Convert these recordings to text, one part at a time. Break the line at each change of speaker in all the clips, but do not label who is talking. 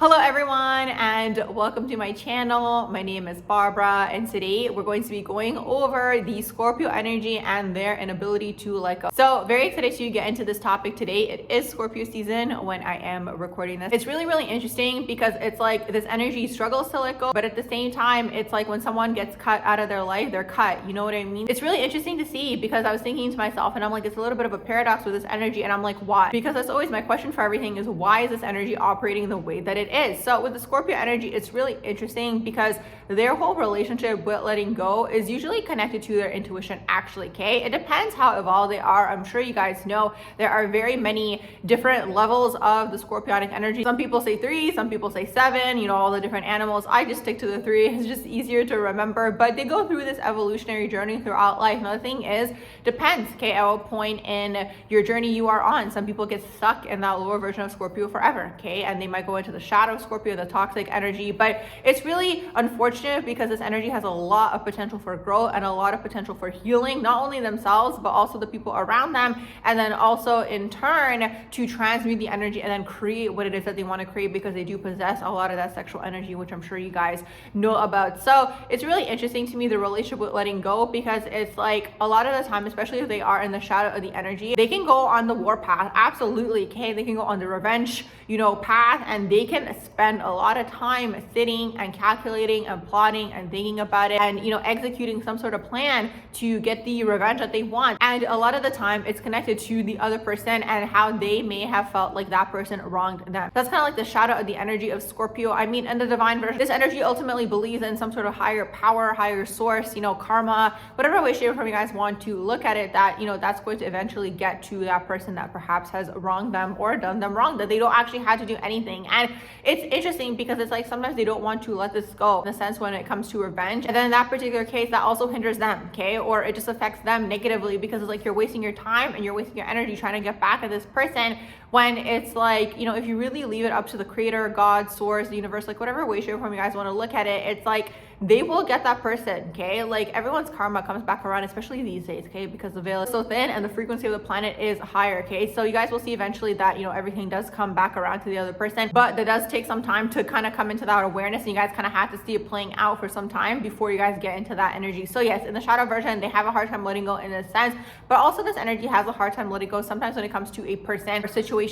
Hello everyone and welcome to my channel. My name is Barbara and today we're going to be going over the Scorpio energy and their inability to let go. So very excited to get into this topic today. It is Scorpio season when I am recording this. It's really interesting because it's like this energy struggles to let go, but at the same time it's like when someone gets cut out of their life, they're cut. You know what I mean? It's really interesting to see because I was thinking to myself and I'm like, it's a little bit of a paradox with this energy and I'm like, why? Because that's always my question for everything is why is this energy operating the way that it is? So with the Scorpio energy, it's really interesting because their whole relationship with letting go is usually connected to their intuition actually, okay? It depends how evolved they are. I'm sure you guys know there are very many different levels of the Scorpionic energy. Some people say 3, some people say 7, you know, all the different animals. I just stick to the 3. It's just easier to remember, but they go through this evolutionary journey throughout life. Another thing is, depends, okay, at what point in your journey you are on. Some people get stuck in that lower version of Scorpio forever, okay? And they might go into the shadow of Scorpio, the toxic energy, but it's really unfortunate because this energy has a lot of potential for growth and a lot of potential for healing, not only themselves, but also the people around them. And then also in turn to transmute the energy and then create what it is that they want to create because they do possess a lot of that sexual energy, which I'm sure you guys know about. So it's really interesting to me, the relationship with letting go, because it's like a lot of the time, especially if they are in the shadow of the energy, they can go on the war path. Absolutely. Okay. They can go on the revenge, you know, path, and they can spend a lot of time sitting and calculating and plotting and thinking about it and, you know, executing some sort of plan to get the revenge that they want. And a lot of the time it's connected to the other person and how they may have felt like that person wronged them. That's kind of like the shadow of the energy of Scorpio. I mean, in the divine version, this energy ultimately believes in some sort of higher power, higher source, you know, karma, whatever way, shape, or form you guys want to look at it, that, you know, that's going to eventually get to that person that perhaps has wronged them or done them wrong, that they don't actually have to do anything. And it's interesting because it's like sometimes they don't want to let this go, in the sense when it comes to revenge, and then in that particular case that also hinders them, okay, or it just affects them negatively because it's like you're wasting your time and you're wasting your energy trying to get back at this person, when it's like, you know, if you really leave it up to the creator, God, source, the universe, like whatever way, shape, or form you guys want to look at it, it's like they will get that person, okay? Like everyone's karma comes back around, especially these days, okay? Because the veil is so thin and the frequency of the planet is higher, okay? So you guys will see eventually that, you know, everything does come back around to the other person, but that does take some time to kind of come into that awareness, and you guys kind of have to see it playing out for some time before you guys get into that energy. So yes, in the shadow version, they have a hard time letting go in a sense, but also this energy has a hard time letting go sometimes when it comes to a person or situation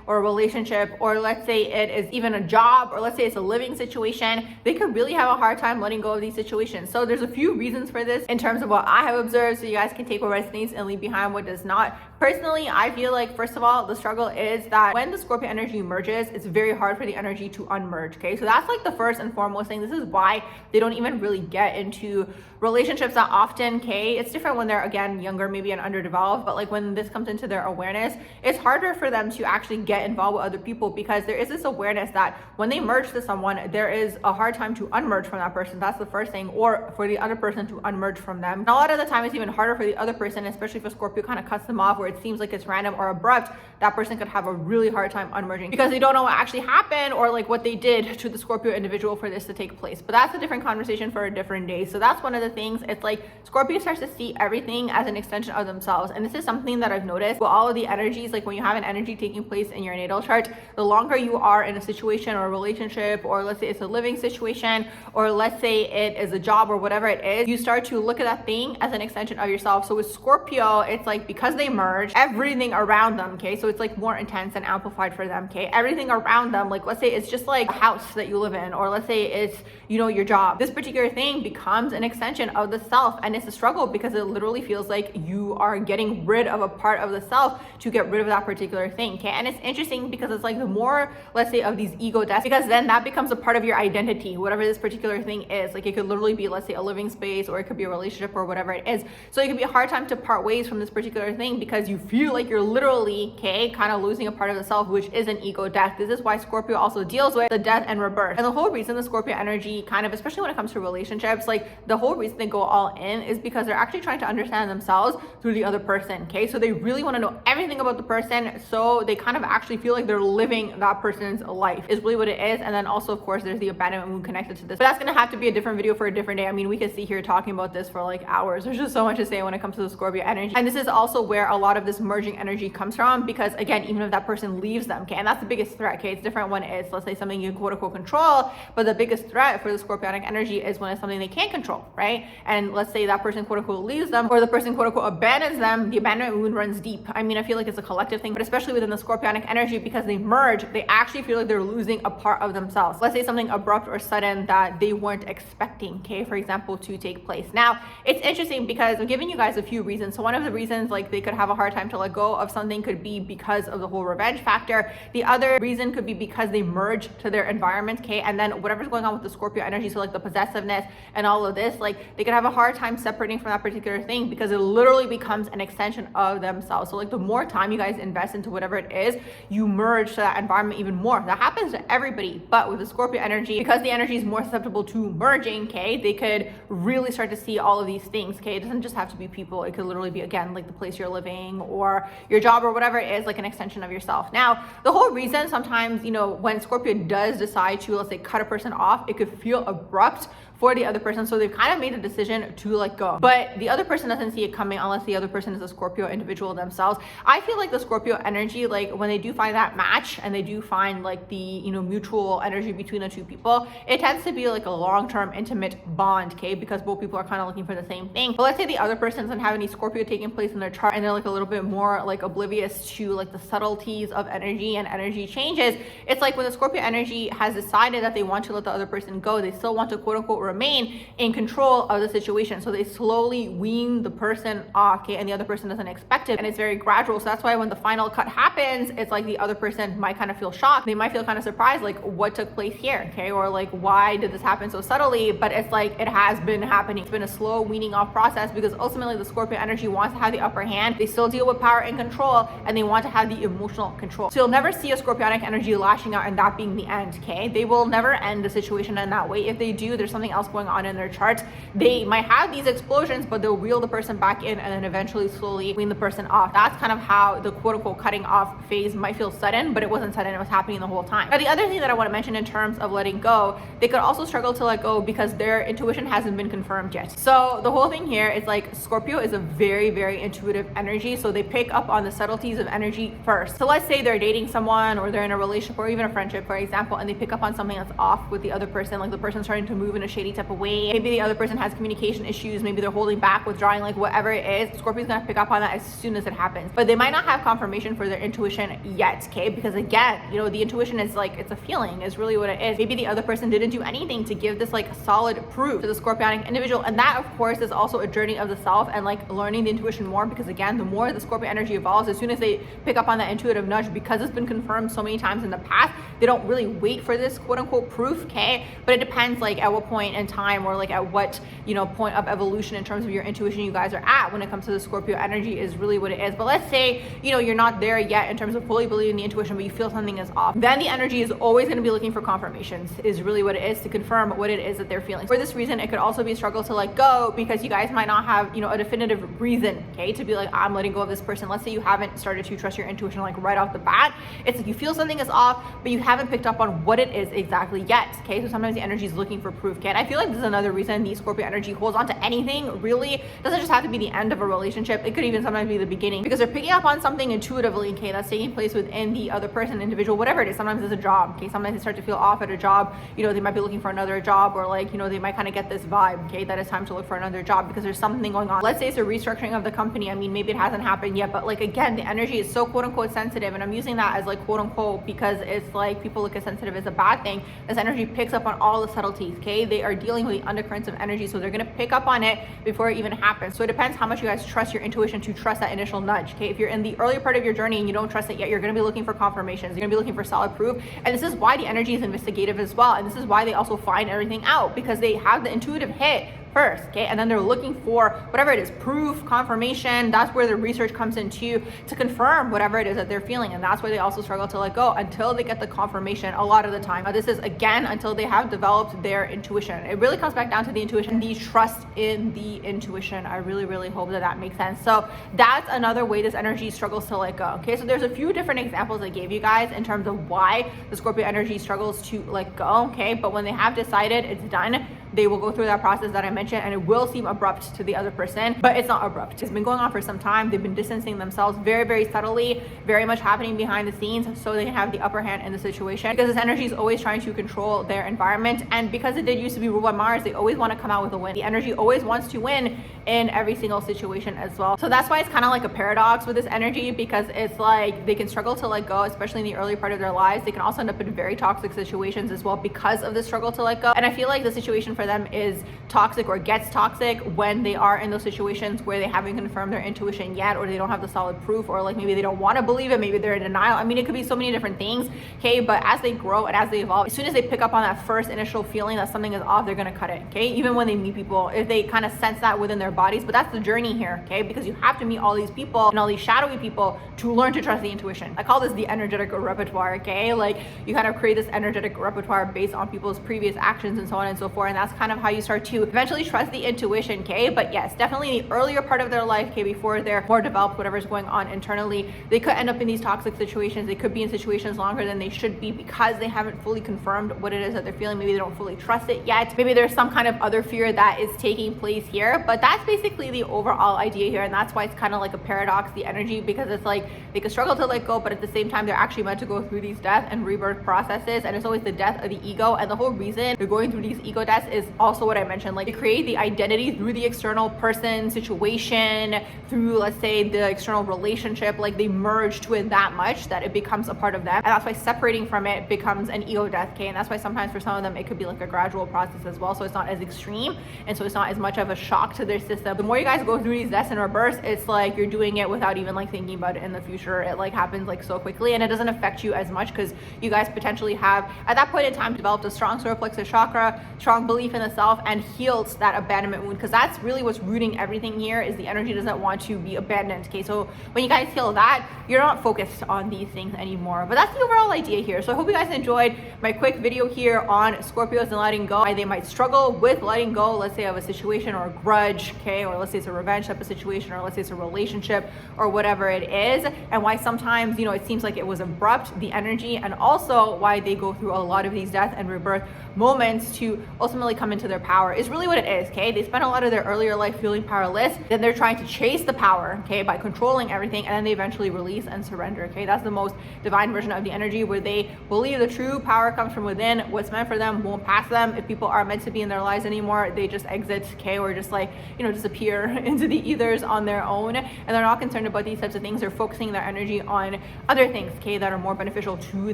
or a relationship, or let's say it is even a job, or let's say it's a living situation. They could really have a hard time letting go of these situations. So there's a few reasons for this in terms of what I have observed, so you guys can take what resonates and leave behind what does not. Personally, I feel like, first of all, the struggle is that when the Scorpio energy merges, it's very hard for the energy to unmerge, okay? So that's like the first and foremost thing. This is why they don't even really get into relationships that often, okay? It's different when they're, again, younger, maybe, and underdeveloped, but like when this comes into their awareness, it's harder for them to actually get involved with other people because there is this awareness that when they merge to someone, there is a hard time to unmerge from that person. That's the first thing, or for the other person to unmerge from them. And a lot of the time it's even harder for the other person, especially if a Scorpio kind of cuts them off where it seems like it's random or abrupt. That person could have a really hard time unmerging because they don't know what actually happened or like what they did to the Scorpio individual for this to take place. But that's a different conversation for a different day. So that's one of the things. It's like Scorpio starts to see everything as an extension of themselves, and this is something that I've noticed with all of the energies. Like when you have an energy taking place in your natal chart, the longer you are in a situation or a relationship, or let's say it's a living situation, or let's say it is a job or whatever it is, you start to look at that thing as an extension of yourself. So with Scorpio, it's like because they merge, everything around them, okay, so it's like more intense and amplified for them, okay? Everything around them, like let's say it's just like a house that you live in, or let's say it's, you know, your job. This particular thing becomes an extension of the self, and it's a struggle because it literally feels like you are getting rid of a part of the self to get rid of that particular thing, okay? And it's interesting because it's like the more, let's say, of these ego deaths, because then that becomes a part of your identity, whatever this particular thing is. Like it could literally be, let's say, a living space, or it could be a relationship or whatever it is. So it could be a hard time to part ways from this particular thing because you feel like you're literally, okay, kind of losing a part of the self, which is an ego death. This is why Scorpio also deals with the death and rebirth. And the whole reason the Scorpio energy kind of, especially when it comes to relationships, like the whole reason they go all in is because they're actually trying to understand themselves through the other person, okay? So they really want to know everything about the person, so they kind of actually feel like they're living that person's life is really what it is. And then also, of course, there's the abandonment moon connected to this, but that's going to have to be a different video for a different day. I mean, we could sit here talking about this for like hours. There's just so much to say when it comes to the Scorpio energy. And this is also where a lot lot of this merging energy comes from, because again, even if that person leaves them, okay, and that's the biggest threat, okay, it's different when it's, let's say, something you quote unquote control, but the biggest threat for the Scorpionic energy is when it's something they can't control, right? And let's say that person quote unquote leaves them, or the person quote unquote abandons them, the abandonment wound runs deep. I mean, I feel like it's a collective thing, but especially within the Scorpionic energy, because they merge, they actually feel like they're losing a part of themselves. Let's say something abrupt or sudden that they weren't expecting, okay, for example, to take place. Now, it's interesting because I'm giving you guys a few reasons. So one of the reasons like they could have a hard time to let go of something could be because of the whole revenge factor. The other reason could be because they merge to their environment, okay, and then whatever's going on with the Scorpio energy, so like the possessiveness and all of this, like they could have a hard time separating from that particular thing because it literally becomes an extension of themselves. So like the more time you guys invest into whatever it is, you merge to that environment even more. That happens to everybody, but with the Scorpio energy, because the energy is more susceptible to merging, okay, they could really start to see all of these things, okay. It doesn't just have to be people, it could literally be, again, like the place you're living or your job or whatever it is, like an extension of yourself. Now, the whole reason sometimes, you know, when Scorpio does decide to, let's say, cut a person off, it could feel abrupt for the other person, so they've kind of made the decision to let go, but the other person doesn't see it coming unless the other person is a Scorpio individual themselves. I feel like the Scorpio energy, like when they do find that match and they do find like the, you know, mutual energy between the two people, it tends to be like a long-term intimate bond, okay, because both people are kind of looking for the same thing. But let's say the other person doesn't have any Scorpio taking place in their chart and they're like a little bit more like oblivious to like the subtleties of energy and energy changes. It's like when the Scorpio energy has decided that they want to let the other person go, they still want to quote unquote remain in control of the situation. So they slowly wean the person off, okay, and the other person doesn't expect it, and it's very gradual. So that's why when the final cut happens, it's like the other person might kind of feel shocked. They might feel kind of surprised, like what took place here, okay, or like why did this happen so subtly? But it's like it has been happening. It's been a slow weaning off process because ultimately the Scorpio energy wants to have the upper hand. They still deal with power and control, and they want to have the emotional control. So you'll never see a Scorpionic energy lashing out and that being the end, okay? They will never end the situation in that way. If they do, there's something else going on in their chart. They might have these explosions, but they'll reel the person back in and then eventually slowly wean the person off. That's kind of how the quote unquote cutting off phase might feel sudden, but it wasn't sudden, it was happening the whole time. Now, the other thing that I want to mention in terms of letting go, they could also struggle to let go because their intuition hasn't been confirmed yet. So the whole thing here is like Scorpio is a very, very intuitive energy. So they pick up on the subtleties of energy first. So let's say they're dating someone or they're in a relationship or even a friendship, for example, and they pick up on something that's off with the other person, like the person's starting to move in a shady type of way. Maybe the other person has communication issues, maybe they're holding back, withdrawing, like whatever it is, Scorpio's gonna pick up on that as soon as it happens. But they might not have confirmation for their intuition yet, okay? Because again, you know, the intuition is like, it's a feeling, is really what it is. Maybe the other person didn't do anything to give this like solid proof to the Scorpionic individual. And that of course is also a journey of the self and like learning the intuition more, because again, the more the Scorpio energy evolves, as soon as they pick up on that intuitive nudge, because it's been confirmed so many times in the past, they don't really wait for this quote unquote proof, okay? But it depends like at what point in time or like at what, you know, point of evolution in terms of your intuition you guys are at when it comes to the Scorpio energy is really what it is. But let's say, you know, you're not there yet in terms of fully believing the intuition, but you feel something is off, then the energy is always going to be looking for confirmations, is really what it is, to confirm what it is that they're feeling. For this reason, it could also be a struggle to let go because you guys might not have, you know, a definitive reason, okay, to be like, I'm letting go of this person. Let's say you haven't started to trust your intuition like right off the bat. It's like you feel something is off, but you haven't picked up on what it is exactly yet, okay? So sometimes the energy is looking for proof, okay? And I feel like this is another reason the Scorpio energy holds on to anything, really. It doesn't just have to be the end of a relationship. It could even sometimes be the beginning, because they're picking up on something intuitively, okay, that's taking place within the other person, individual, whatever it is. Sometimes it's a job, okay? Sometimes they start to feel off at a job. You know, they might be looking for another job, or like, you know, they might kind of get this vibe, okay, that it's time to look for another job because there's something going on. Let's say it's a restructuring of the company. I mean, maybe it hasn't happened yet, but like, again, the energy is so quote unquote sensitive, and I'm using that as like quote unquote because it's like people look at sensitive as a bad thing. This energy picks up on all the subtleties, okay? They are dealing with the undercurrents of energy, so they're going to pick up on it before it even happens. So it depends how much you guys trust your intuition to trust that initial nudge, okay? If you're in the earlier part of your journey and you don't trust it yet, you're going to be looking for confirmations. You're going to be looking for solid proof. And this is why the energy is investigative as well. And this is why they also find everything out, because they have the intuitive hit first, okay, and then they're looking for whatever it is, proof, confirmation. That's where the research comes into to confirm whatever it is that they're feeling, and that's why they also struggle to let go until they get the confirmation a lot of the time. This is again until they have developed their intuition. It really comes back down to the intuition, the trust in the intuition. I really hope that that makes sense. So that's another way this energy struggles to let go, okay? So there's a few different examples I gave you guys in terms of why the Scorpio energy struggles to let go, okay? But when they have decided, it's done. they will go through that process that I mentioned, and it will seem abrupt to the other person, but it's not abrupt. It's been going on for some time. They've been distancing themselves very, very subtly, very much happening behind the scenes, so they can have the upper hand in the situation, because this energy is always trying to control their environment. And because it did used to be ruled by Mars, they always want to come out with a win. The energy always wants to win in every single situation as well. So that's why it's kind of like a paradox with this energy, because it's like they can struggle to let go, especially in the early part of their lives. They can also end up in very toxic situations as well because of the struggle to let go. And I feel like the situation for them is toxic or gets toxic when they are in those situations where they haven't confirmed their intuition yet, or they don't have the solid proof, or like maybe they don't want to believe it, maybe they're in denial. I mean, it could be so many different things, okay? But as they grow and as they evolve, as soon as they pick up on that first initial feeling that something is off, they're gonna cut it, okay? Even when they meet people, if they kind of sense that within their bodies. But that's the journey here, okay? Because you have to meet all these people and all these shadowy people to learn to trust the intuition. I call this the energetic repertoire, okay? Like you kind of create this energetic repertoire based on people's previous actions and so on and so forth. And that's kind of how you start to eventually trust the intuition, okay? But yes, definitely the earlier part of their life, okay, before they're more developed, whatever's going on internally, they could end up in these toxic situations. They could be in situations longer than they should be because they haven't fully confirmed what it is that they're feeling. Maybe they don't fully trust it yet. Maybe there's some kind of other fear that is taking place here. But that's basically the overall idea here. And that's why it's kind of like a paradox, the energy, because it's like they can struggle to let go, but at the same time, they're actually meant to go through these death and rebirth processes. And it's always the death of the ego. And the whole reason they're going through these ego deaths is also what I mentioned. Like they create the identity through the external person, situation, through, let's say, the external relationship. Like they merge to it that much that it becomes a part of them. And that's why separating from it becomes an ego death, okay? And that's why sometimes for some of them, it could be like a gradual process as well. So it's not as extreme. And so it's not as much of a shock to their system. The more you guys go through these deaths and rebirths, it's like you're doing it without even like thinking about it in the future. It like happens like so quickly, and it doesn't affect you as much because you guys potentially have at that point in time developed a strong solar plexus chakra, strong belief in the self, and healed that abandonment wound, because that's really what's rooting everything here is the energy doesn't want to be abandoned, okay? So when you guys heal that, you're not focused on these things anymore. But that's the overall idea here. So I hope you guys enjoyed my quick video here on Scorpios and letting go. Why they might struggle with letting go, let's say, of a situation or a grudge, okay? Or let's say it's a revenge type of situation, or let's say it's a relationship or whatever it is, and why sometimes, you know, it seems like it was abrupt, the energy, and also why they go through a lot of these death and rebirth moments to ultimately come into their power is really what it is, okay? They spend a lot of their earlier life feeling powerless, then they're trying to chase the power, okay, by controlling everything, and then they eventually release and surrender, okay? That's the most divine version of the energy, where they believe the true power comes from within. What's meant for them won't pass them. If people aren't meant to be in their lives anymore, they just exit, okay, or just like, you know, disappear into the ethers on their own, and they're not concerned about these types of things. They're focusing their energy on other things, okay, that are more beneficial to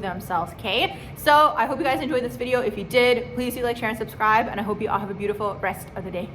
themselves, okay? So I hope you guys enjoyed this video. If you did, please do like, share, and subscribe, and I hope you all have a beautiful rest of the day.